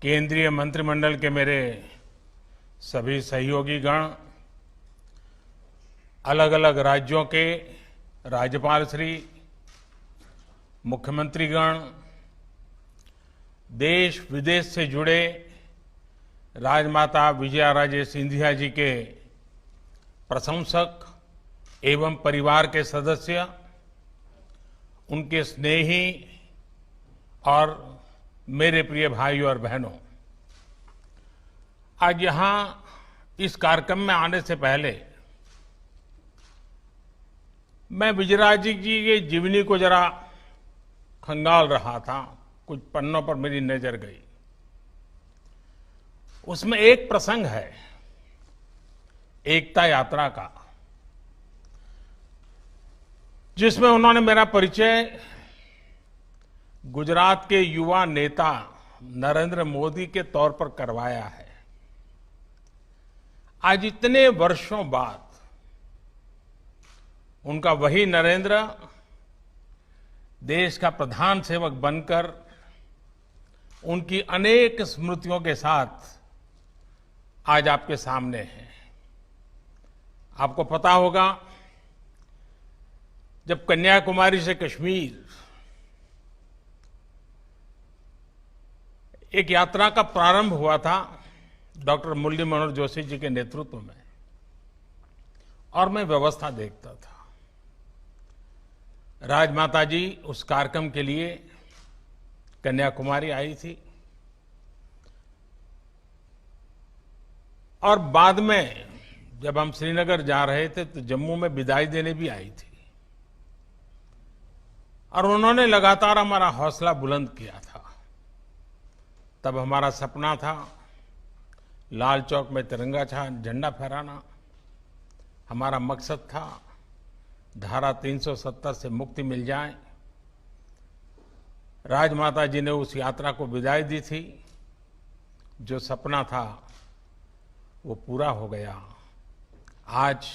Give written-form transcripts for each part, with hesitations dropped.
केंद्रीय मंत्रिमंडल के मेरे सभी सहयोगी गण, अलग अलग राज्यों के राज्यपाल श्री, मुख्यमंत्रीगण, देश विदेश से जुड़े राजमाता विजयाराजे सिंधिया जी के प्रशंसक एवं परिवार के सदस्य, उनके स्नेही और मेरे प्रिय भाइयों और बहनों, आज यहां इस कार्यक्रम में आने से पहले मैं विजयराजे जी के जीवनी को जरा खंगाल रहा था। कुछ पन्नों पर मेरी नजर गई। उसमें एक प्रसंग है एकता यात्रा का, जिसमें उन्होंने मेरा परिचय गुजरात के युवा नेता नरेंद्र मोदी के तौर पर करवाया है। आज इतने वर्षों बाद उनका वही नरेंद्र देश का प्रधान सेवक बनकर उनकी अनेक स्मृतियों के साथ आज आपके सामने है। आपको पता होगा, जब कन्याकुमारी से कश्मीर एक यात्रा का प्रारंभ हुआ था डॉक्टर मुरली मनोहर जोशी जी के नेतृत्व में, और मैं व्यवस्था देखता था। राजमाता जी उस कार्यक्रम के लिए कन्याकुमारी आई थी और बाद में जब हम श्रीनगर जा रहे थे तो जम्मू में विदाई देने भी आई थी, और उन्होंने लगातार हमारा हौसला बुलंद किया था। तब हमारा सपना था लाल चौक में तिरंगा झंडा फहराना। हमारा मकसद था धारा 370 से मुक्ति मिल जाए। राजमाता जी ने उस यात्रा को विदाई दी थी। जो सपना था वो पूरा हो गया। आज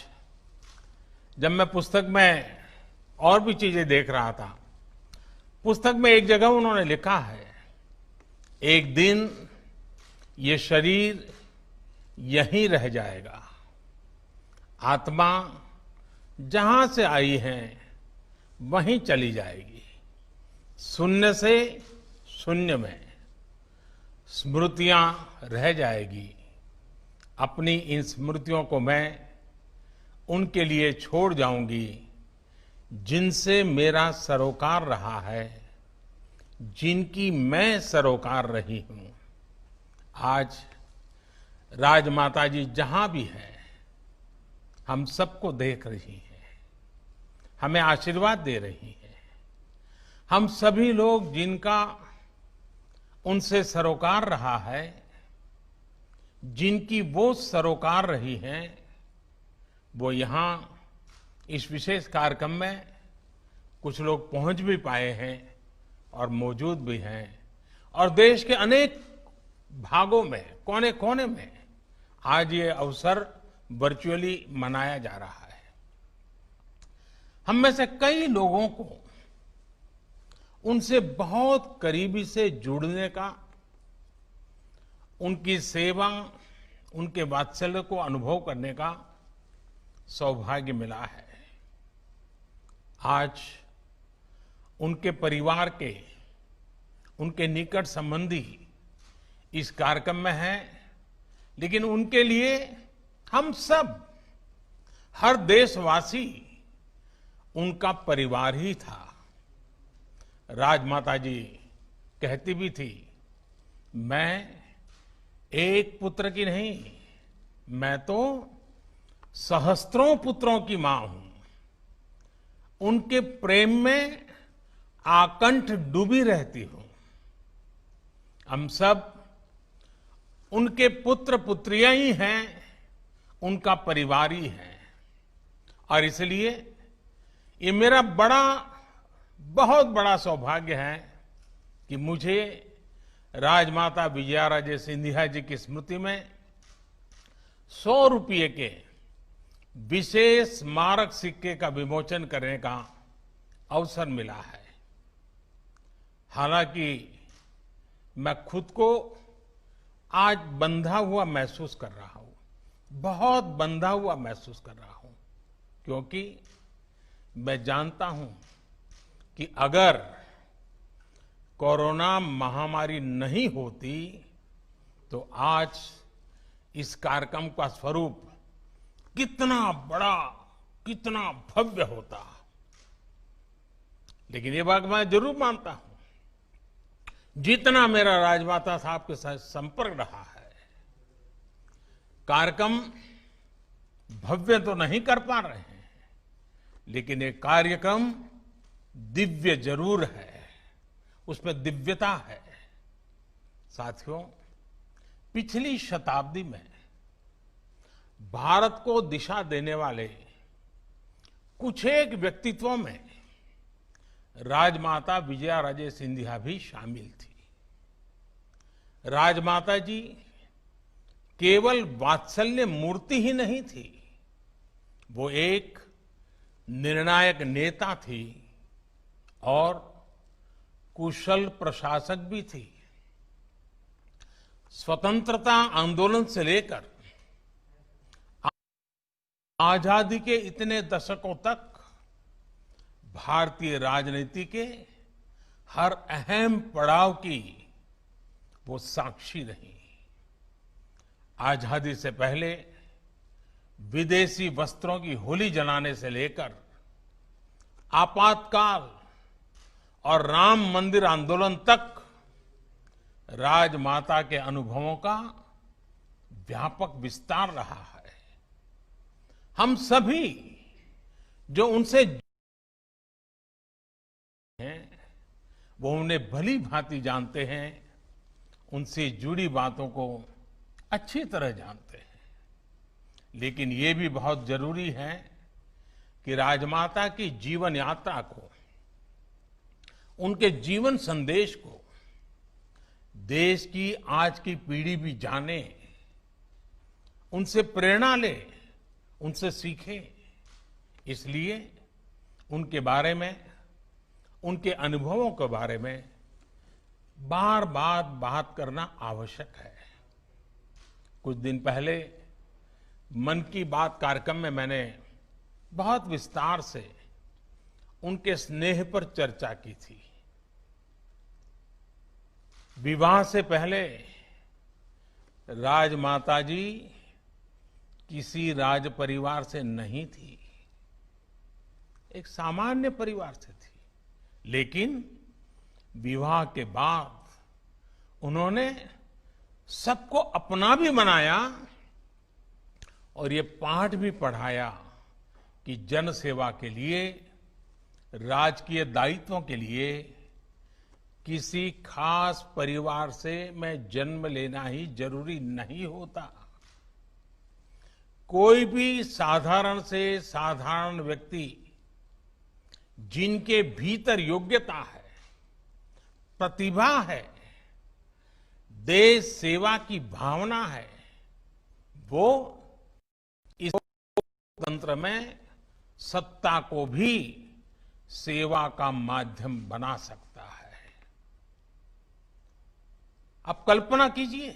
जब मैं पुस्तक में और भी चीजें देख रहा था, पुस्तक में एक जगह उन्होंने लिखा है, एक दिन ये शरीर यहीं रह जाएगा, आत्मा जहां से आई है वहीं चली जाएगी। शून्य से शून्य में स्मृतियां रह जाएगी। अपनी इन स्मृतियों को मैं उनके लिए छोड़ जाऊंगी जिनसे मेरा सरोकार रहा है, जिनकी मैं सरोकार रही हूं। आज राजमाता जी जहां भी है, हम सबको देख रही हैं, हमें आशीर्वाद दे रही हैं। हम सभी लोग जिनका उनसे सरोकार रहा है, जिनकी वो सरोकार रही हैं, वो यहां इस विशेष कार्यक्रम में कुछ लोग पहुंच भी पाए हैं और मौजूद भी हैं, और देश के अनेक भागों में, कोने कोने में आज ये अवसर वर्चुअली मनाया जा रहा है। हम में से कई लोगों को उनसे बहुत करीबी से जुड़ने का, उनकी सेवा, उनके वात्सल्य को अनुभव करने का सौभाग्य मिला है। आज उनके परिवार के, उनके निकट संबंधी इस कार्यक्रम में हैं, लेकिन उनके लिए हम सब, हर देशवासी उनका परिवार ही था। राजमाता जी कहती भी थी, मैं एक पुत्र की नहीं, मैं तो सहस्त्रों पुत्रों की मां हूं। उनके प्रेम में आकंठ डूबी रहती हूं। हम सब उनके पुत्र पुत्रियां ही हैं, उनका परिवार ही है, और इसलिए ये मेरा बहुत बड़ा सौभाग्य है कि मुझे राजमाता विजयाराजे सिंधिया जी की स्मृति में 100 रुपये के विशेष स्मारक सिक्के का विमोचन करने का अवसर मिला है। हालांकि मैं खुद को आज बंधा हुआ महसूस कर रहा हूं, बहुत बंधा हुआ महसूस कर रहा हूं, क्योंकि मैं जानता हूं कि अगर कोरोना महामारी नहीं होती तो आज इस कार्यक्रम का स्वरूप कितना बड़ा, कितना भव्य होता। लेकिन ये बात मैं जरूर मानता हूं, जितना मेरा राजमाता साहब के साथ संपर्क रहा है, कार्यक्रम भव्य तो नहीं कर पा रहे हैं, लेकिन ये कार्यक्रम दिव्य जरूर है, उसमें दिव्यता है। साथियों, पिछली शताब्दी में भारत को दिशा देने वाले कुछ एक व्यक्तित्वों में राजमाता विजयाराजे सिंधिया भी शामिल थी। राजमाता जी केवल वात्सल्य मूर्ति ही नहीं थी, वो एक निर्णायक नेता थी और कुशल प्रशासक भी थी। स्वतंत्रता आंदोलन से लेकर आजादी के इतने दशकों तक भारतीय राजनीति के हर अहम पड़ाव की वो साक्षी रही। आजादी से पहले विदेशी वस्त्रों की होली जलाने से लेकर आपातकाल और राम मंदिर आंदोलन तक राजमाता के अनुभवों का व्यापक विस्तार रहा है। हम सभी जो उनसे हैं, वो उन्हें भली भांति जानते हैं, उनसे जुड़ी बातों को अच्छी तरह जानते हैं। लेकिन ये भी बहुत जरूरी है कि राजमाता की जीवन यात्रा को, उनके जीवन संदेश को देश की आज की पीढ़ी भी जाने, उनसे प्रेरणा ले, उनसे सीखे। इसलिए उनके बारे में, उनके अनुभवों के बारे में बार बार बात करना आवश्यक है। कुछ दिन पहले मन की बात कार्यक्रम में मैंने बहुत विस्तार से उनके स्नेह पर चर्चा की थी। विवाह से पहले राजमाता जी किसी राज परिवार से नहीं थी, एक सामान्य परिवार से थी। लेकिन विवाह के बाद उन्होंने सबको अपना भी बनाया और ये पाठ भी पढ़ाया कि जन सेवा के लिए, राजकीय दायित्वों के लिए किसी खास परिवार से मैं जन्म लेना ही जरूरी नहीं होता। कोई भी साधारण से साधारण व्यक्ति जिनके भीतर योग्यता है, प्रतिभा है, देश सेवा की भावना है, वो इस तंत्र में सत्ता को भी सेवा का माध्यम बना सकता है। आप कल्पना कीजिए,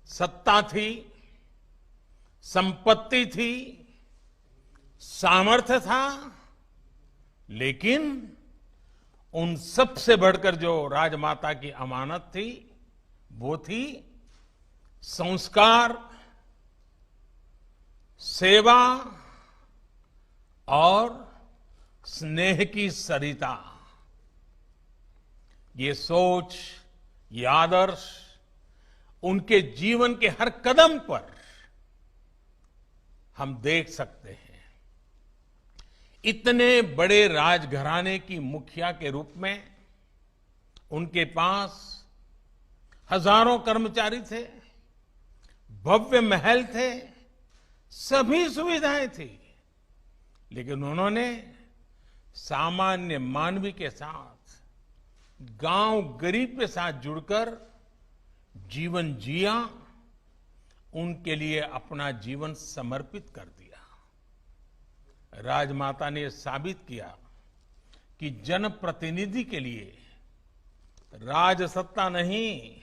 सत्ता थी, संपत्ति थी, सामर्थ्य था, लेकिन उन सब से बढ़कर जो राजमाता की अमानत थी, वो थी संस्कार, सेवा और स्नेह की सरिता। ये सोच, ये आदर्श उनके जीवन के हर कदम पर हम देख सकते हैं। इतने बड़े राजघराने की मुखिया के रूप में उनके पास हजारों कर्मचारी थे, भव्य महल थे, सभी सुविधाएं थी, लेकिन उन्होंने सामान्य मानवी के साथ, गांव गरीब के साथ जुड़कर जीवन जिया, उनके लिए अपना जीवन समर्पित कर दिया। राजमाता ने साबित किया कि जनप्रतिनिधि के लिए राजसत्ता नहीं,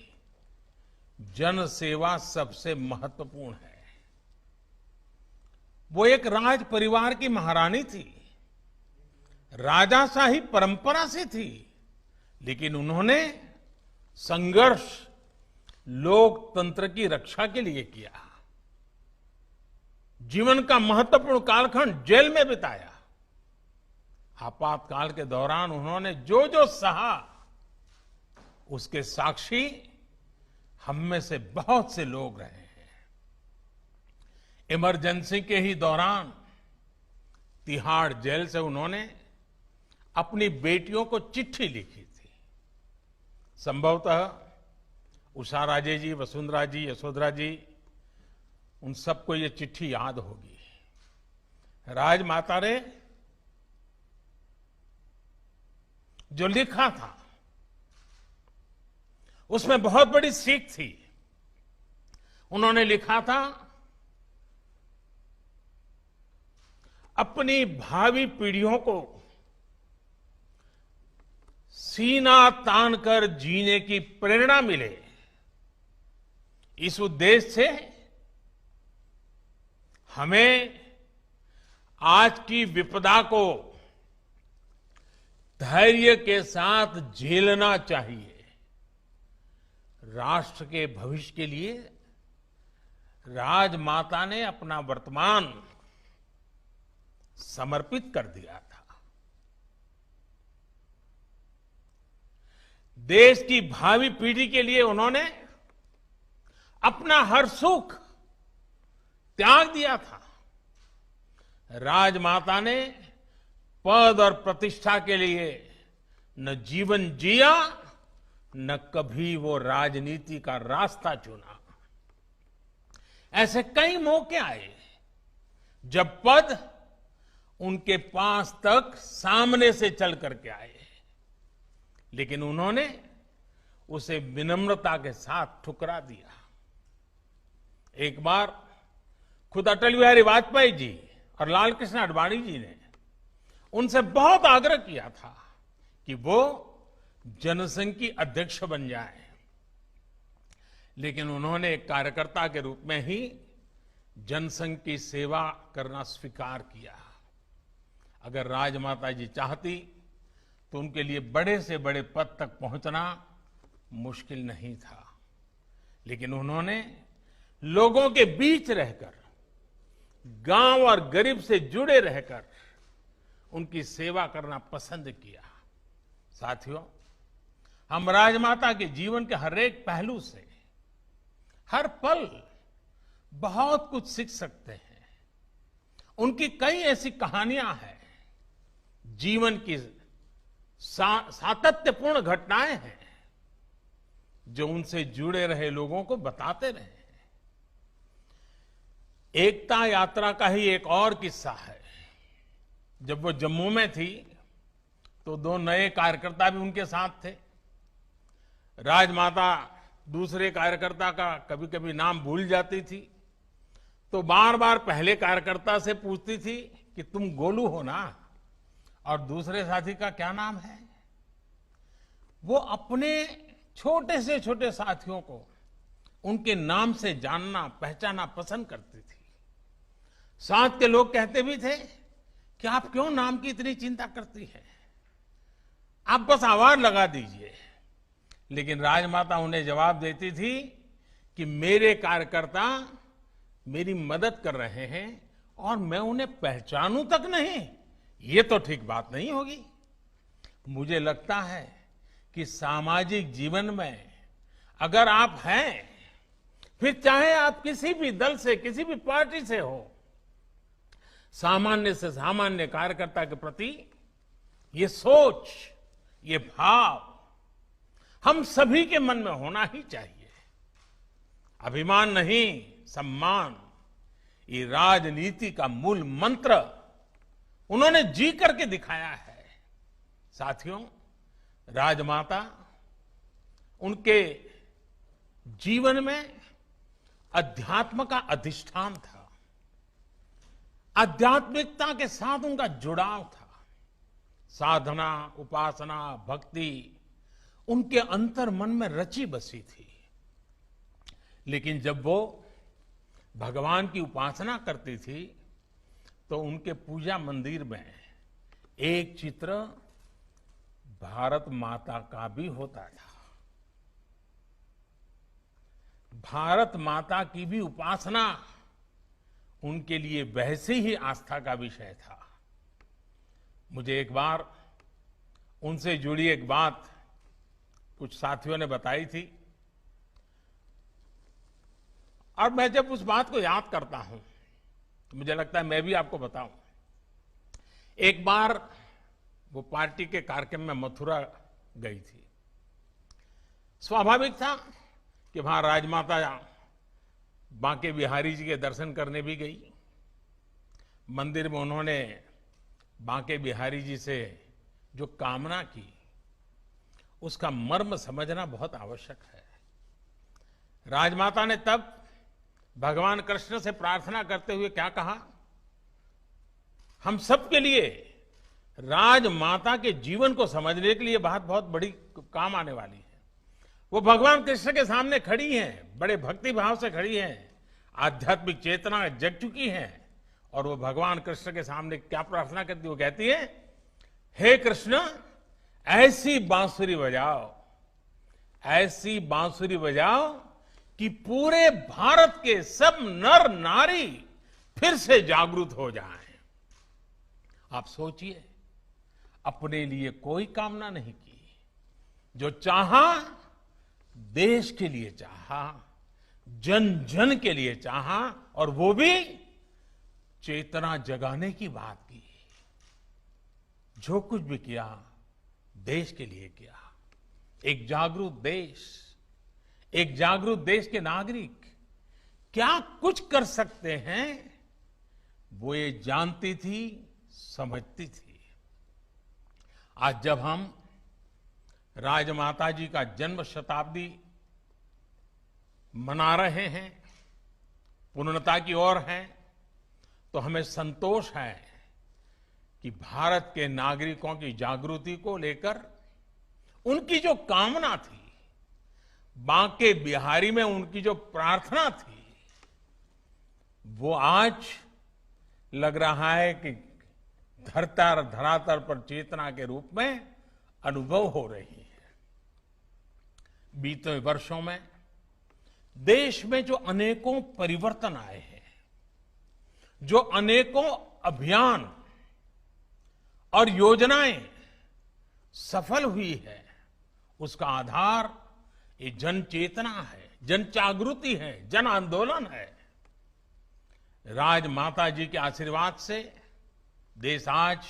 जन सेवा सबसे महत्वपूर्ण है। वो एक राज परिवार की महारानी थी, राजाशाही परंपरा से थी, लेकिन उन्होंने संघर्ष लोकतंत्र की रक्षा के लिए किया। जीवन का महत्वपूर्ण कालखंड जेल में बिताया। आपातकाल के दौरान उन्होंने जो जो सहा, उसके साक्षी हम में से बहुत से लोग रहे हैं। इमरजेंसी के ही दौरान तिहाड़ जेल से उन्होंने अपनी बेटियों को चिट्ठी लिखी थी। संभवतः उषा राजे जी, वसुंधरा जी, यशोधरा जी, उन सबको ये चिट्ठी याद होगी। राजमाता ने जो लिखा था उसमें बहुत बड़ी सीख थी। उन्होंने लिखा था, अपनी भावी पीढ़ियों को सीना तान कर जीने की प्रेरणा मिले, इस उद्देश्य से हमें आज की विपदा को धैर्य के साथ झेलना चाहिए। राष्ट्र के भविष्य के लिए राजमाता ने अपना वर्तमान समर्पित कर दिया था। देश की भावी पीढ़ी के लिए उन्होंने अपना हर सुख त्याग दिया था। राजमाता ने पद और प्रतिष्ठा के लिए न जीवन जिया, न कभी वो राजनीति का रास्ता चुना। ऐसे कई मौके आए जब पद उनके पास तक सामने से चल करके आए, लेकिन उन्होंने उसे विनम्रता के साथ ठुकरा दिया। एक बार खुद अटल बिहारी वाजपेयी जी और लाल कृष्ण आडवाणी जी ने उनसे बहुत आग्रह किया था कि वो जनसंघ की अध्यक्ष बन जाए, लेकिन उन्होंने एक कार्यकर्ता के रूप में ही जनसंघ की सेवा करना स्वीकार किया। अगर राजमाता जी चाहती तो उनके लिए बड़े से बड़े पद तक पहुंचना मुश्किल नहीं था, लेकिन उन्होंने लोगों के बीच रहकर, गांव और गरीब से जुड़े रहकर उनकी सेवा करना पसंद किया। साथियों, हम राजमाता के जीवन के हर एक पहलू से, हर पल बहुत कुछ सीख सकते हैं। उनकी कई ऐसी कहानियां हैं, जीवन की सातत्यपूर्ण घटनाएं हैं जो उनसे जुड़े रहे लोगों को बताते रहे। एकता यात्रा का ही एक और किस्सा है। जब वो जम्मू में थी तो दो नए कार्यकर्ता भी उनके साथ थे। राजमाता दूसरे कार्यकर्ता का कभी कभी नाम भूल जाती थी, तो बार बार पहले कार्यकर्ता से पूछती थी कि तुम गोलू हो ना, और दूसरे साथी का क्या नाम है। वो अपने छोटे से छोटे साथियों को उनके नाम से जानना, पहचानना पसंद करती थी। साथ के लोग कहते भी थे कि आप क्यों नाम की इतनी चिंता करती हैं, आप बस आवाज लगा दीजिए। लेकिन राजमाता उन्हें जवाब देती थी कि मेरे कार्यकर्ता मेरी मदद कर रहे हैं और मैं उन्हें पहचानूं तक नहीं, ये तो ठीक बात नहीं होगी। मुझे लगता है कि सामाजिक जीवन में अगर आप हैं, फिर चाहे आप किसी भी दल से, किसी भी पार्टी से हो, सामान्य से सामान्य कार्यकर्ता के प्रति ये सोच, ये भाव हम सभी के मन में होना ही चाहिए। अभिमान नहीं, सम्मान, ये राजनीति का मूल मंत्र उन्होंने जी करके दिखाया है। साथियों, राजमाता, उनके जीवन में अध्यात्म का अधिष्ठान था। आध्यात्मिकता के साथ उनका जुड़ाव था। साधना, उपासना, भक्ति उनके अंतर मन में रची बसी थी। लेकिन जब वो भगवान की उपासना करती थी तो उनके पूजा मंदिर में एक चित्र भारत माता का भी होता था। भारत माता की भी उपासना उनके लिए वैसे ही आस्था का विषय था। मुझे एक बार उनसे जुड़ी एक बात कुछ साथियों ने बताई थी और मैं जब उस बात को याद करता हूं तो मुझे लगता है मैं भी आपको बताऊं। एक बार वो पार्टी के कार्यक्रम में मथुरा गई थी। स्वाभाविक था कि वहां राजमाता बांके बिहारी जी के दर्शन करने भी गई। मंदिर में उन्होंने बांके बिहारी जी से जो कामना की उसका मर्म समझना बहुत आवश्यक है। राजमाता ने तब भगवान कृष्ण से प्रार्थना करते हुए क्या कहा? हम सब के लिए राजमाता के जीवन को समझने के लिए बात बहुत बड़ी काम आने वाली है। वो भगवान कृष्ण के सामने खड़ी हैं, बड़े भक्ति भाव से खड़ी हैं, आध्यात्मिक चेतना जग चुकी है और वो भगवान कृष्ण के सामने क्या प्रार्थना करती है? वो कहती है, हे कृष्ण, ऐसी बांसुरी बजाओ, ऐसी बांसुरी बजाओ कि पूरे भारत के सब नर नारी फिर से जागरूक हो जाएं। आप सोचिए, अपने लिए कोई कामना नहीं की, जो चाहा देश के लिए चाहा, जन जन के लिए चाहा और वो भी चेतना जगाने की बात की। जो कुछ भी किया देश के लिए किया। एक जागरूक देश के नागरिक क्या कुछ कर सकते हैं वो ये जानती थी, समझती थी। आज जब हम राजमाता जी का जन्म शताब्दी मना रहे हैं, पूर्णता की ओर हैं, तो हमें संतोष है कि भारत के नागरिकों की जागृति को लेकर उनकी जो कामना थी, बांके बिहारी में उनकी जो प्रार्थना थी, वो आज लग रहा है कि धरातल पर चेतना के रूप में अनुभव हो रही है। बीते वर्षों में देश में जो अनेकों परिवर्तन आए हैं, जो अनेकों अभियान और योजनाएं सफल हुई है, उसका आधार ये जन चेतना है, जन जागृति है, जन आंदोलन है। राजमाता जी के आशीर्वाद से देश आज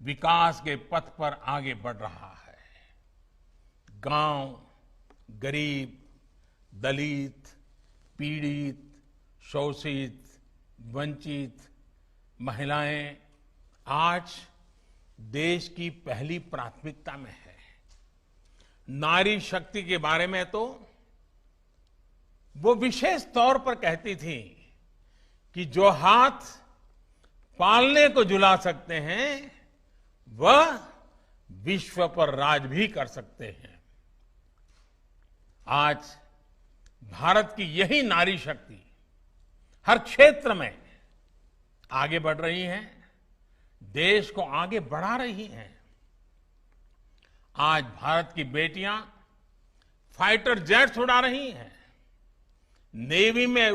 विकास के पथ पर आगे बढ़ रहा है। गांव, गरीब, दलित, पीड़ित, शोषित, वंचित, महिलाएं आज देश की पहली प्राथमिकता में है। नारी शक्ति के बारे में तो वो विशेष तौर पर कहती थी कि जो हाथ पालने को झुला सकते हैं वह विश्व पर राज भी कर सकते हैं। आज भारत की यही नारी शक्ति हर क्षेत्र में आगे बढ़ रही है, देश को आगे बढ़ा रही हैं। आज भारत की बेटियां फाइटर जेट्स उड़ा रही हैं, नेवी में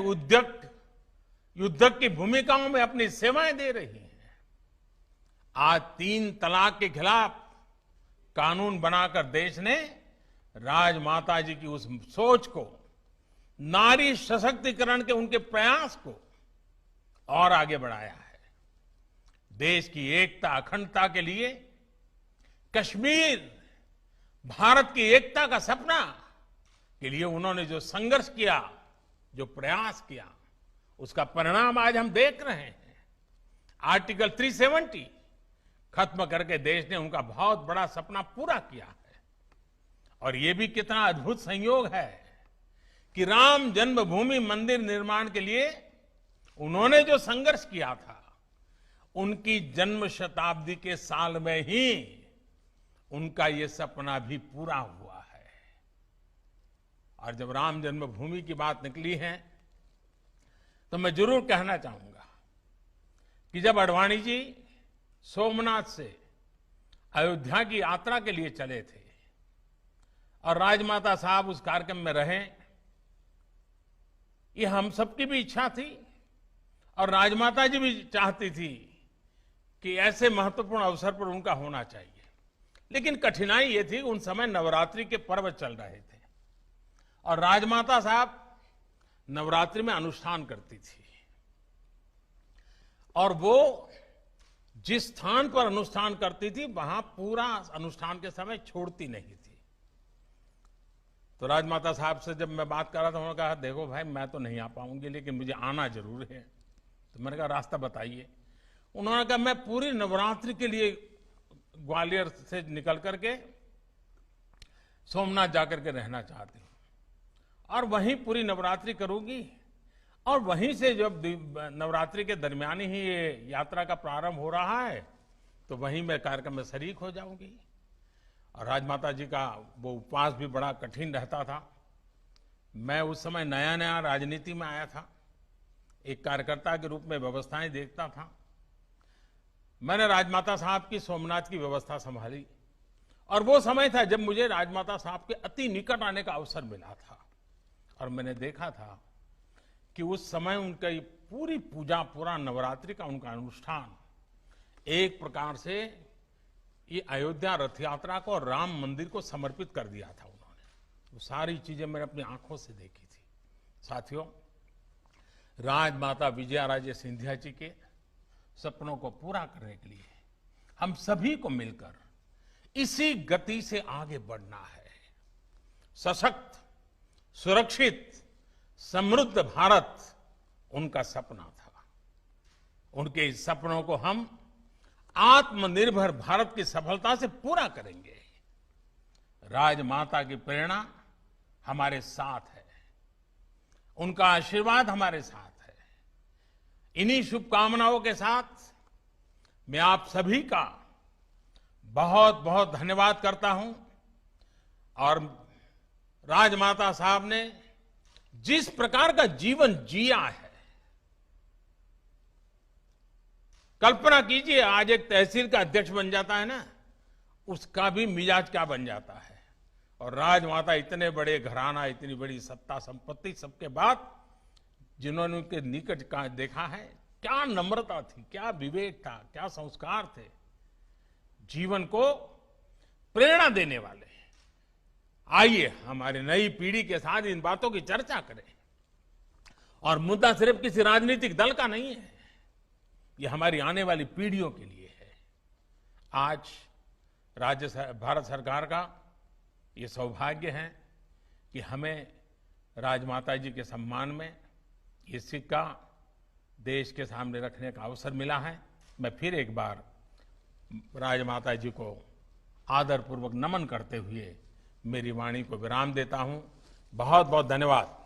युद्धक की भूमिकाओं में अपनी सेवाएं दे रही हैं। आज 3 तलाक के खिलाफ कानून बनाकर देश ने राजमाता जी की उस सोच को, नारी सशक्तिकरण के उनके प्रयास को और आगे बढ़ाया है। देश की एकता, अखंडता के लिए कश्मीर, भारत की एकता का सपना के लिए उन्होंने जो संघर्ष किया, जो प्रयास किया, उसका परिणाम आज हम देख रहे हैं। आर्टिकल 370 खत्म करके देश ने उनका बहुत बड़ा सपना पूरा किया है। और ये भी कितना अद्भुत संयोग है कि राम जन्मभूमि मंदिर निर्माण के लिए उन्होंने जो संघर्ष किया था, उनकी जन्म शताब्दी के साल में ही उनका ये सपना भी पूरा हुआ है। और जब राम जन्मभूमि की बात निकली है तो मैं जरूर कहना चाहूंगा कि जब आडवाणी जी सोमनाथ से अयोध्या की यात्रा के लिए चले थे और राजमाता साहब उस कार्यक्रम में रहे, ये हम सबकी भी इच्छा थी और राजमाता जी भी चाहती थी कि ऐसे महत्वपूर्ण अवसर पर उनका होना चाहिए। लेकिन कठिनाई ये थी, उन समय नवरात्रि के पर्व चल रहे थे और राजमाता साहब नवरात्रि में अनुष्ठान करती थी और वो जिस स्थान पर अनुष्ठान करती थी वहां पूरा अनुष्ठान के समय छोड़ती नहीं थी। तो राजमाता साहब से जब मैं बात कर रहा था, उन्होंने कहा देखो भाई मैं तो नहीं आ पाऊंगी लेकिन मुझे आना जरूर है। तो मैंने कहा रास्ता बताइए। उन्होंने कहा मैं पूरी नवरात्रि के लिए ग्वालियर से निकल करके सोमनाथ जाकर के रहना चाहती हूं और वहीं पूरी नवरात्रि करूंगी और वहीं से जब नवरात्रि के दरमियान ही ये यात्रा का प्रारंभ हो रहा है तो वहीं मैं कार्यक्रम में शरीक हो जाऊंगी। और राजमाता जी का वो उपवास भी बड़ा कठिन रहता था। मैं उस समय नया नया राजनीति में आया था, एक कार्यकर्ता के रूप में व्यवस्थाएं देखता था। मैंने राजमाता साहब की सोमनाथ की व्यवस्था संभाली और वो समय था जब मुझे राजमाता साहब के अति निकट आने का अवसर मिला था और मैंने देखा था कि उस समय उनका पूरी पूजा, पूरा नवरात्रि का उनका अनुष्ठान एक प्रकार से ये अयोध्या रथ यात्रा को और राम मंदिर को समर्पित कर दिया था उन्होंने। वो सारी चीजें मैंने अपनी आंखों से देखी थी। साथियों, राजमाता विजयाराजे सिंधिया जी के सपनों को पूरा करने के लिए हम सभी को मिलकर इसी गति से आगे बढ़ना है। सशक्त, सुरक्षित, समृद्ध भारत उनका सपना था। उनके इस सपनों को हम आत्मनिर्भर भारत की सफलता से पूरा करेंगे। राजमाता की प्रेरणा हमारे साथ है, उनका आशीर्वाद हमारे साथ है। इन्हीं शुभकामनाओं के साथ मैं आप सभी का बहुत बहुत धन्यवाद करता हूं और राजमाता साहब ने जिस प्रकार का जीवन जिया है, कल्पना कीजिए आज एक तहसील का अध्यक्ष बन जाता है ना, उसका भी मिजाज क्या बन जाता है। और राजमाता इतने बड़े घराना, इतनी बड़ी सत्ता संपत्ति सबके बाद जिन्होंने उनके निकट का देखा है, क्या नम्रता थी, क्या विवेक था, क्या संस्कार थे, जीवन को प्रेरणा देने वाले। आइए हमारी नई पीढ़ी के साथ इन बातों की चर्चा करें। और मुद्दा सिर्फ किसी राजनीतिक दल का नहीं है, ये हमारी आने वाली पीढ़ियों के लिए है। आज भारत सरकार का ये सौभाग्य है कि हमें राजमाता जी के सम्मान में ये सिक्का देश के सामने रखने का अवसर मिला है। मैं फिर एक बार राजमाता जी को आदरपूर्वक नमन करते हुए मेरी वाणी को विराम देता हूं। बहुत बहुत धन्यवाद।